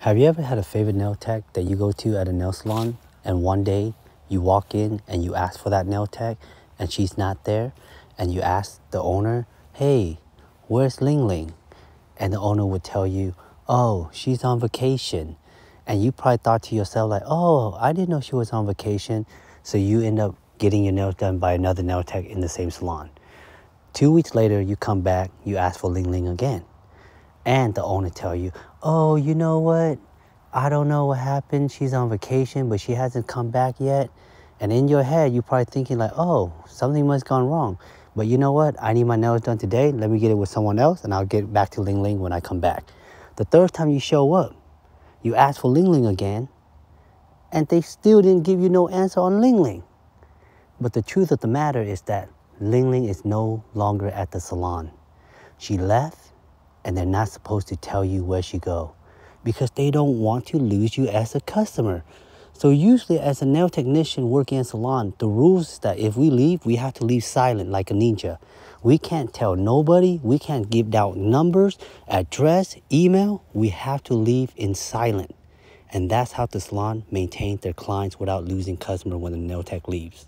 Have you ever had a favorite nail tech that you go to at a nail salon and one day you walk in and you ask for that nail tech and she's not there and you ask the owner, hey, where's Ling Ling? And the owner would tell you, oh, she's on vacation. And you probably thought to yourself like, oh, I didn't know she was on vacation. So you end up getting your nails done by another nail tech in the same salon. 2 weeks later, you come back, you ask for Ling Ling again. And the owner tell you, oh, you know what? I don't know what happened. She's on vacation, but she hasn't come back yet. And in your head, you're probably thinking like, oh, something must have gone wrong. But you know what? I need my nails done today. Let me get it with someone else, and I'll get back to Ling Ling when I come back. The third time you show up, you ask for Ling Ling again, and they still didn't give you no answer on Ling Ling. But the truth of the matter is that Ling Ling is no longer at the salon. She left. And they're not supposed to tell you where she go because they don't want to lose you as a customer. So usually as a nail technician working in a salon, the rules is that if we leave, we have to leave silent like a ninja. We can't tell nobody. We can't give out numbers, address, email. We have to leave in silent. And that's how the salon maintains their clients without losing customer when the nail tech leaves.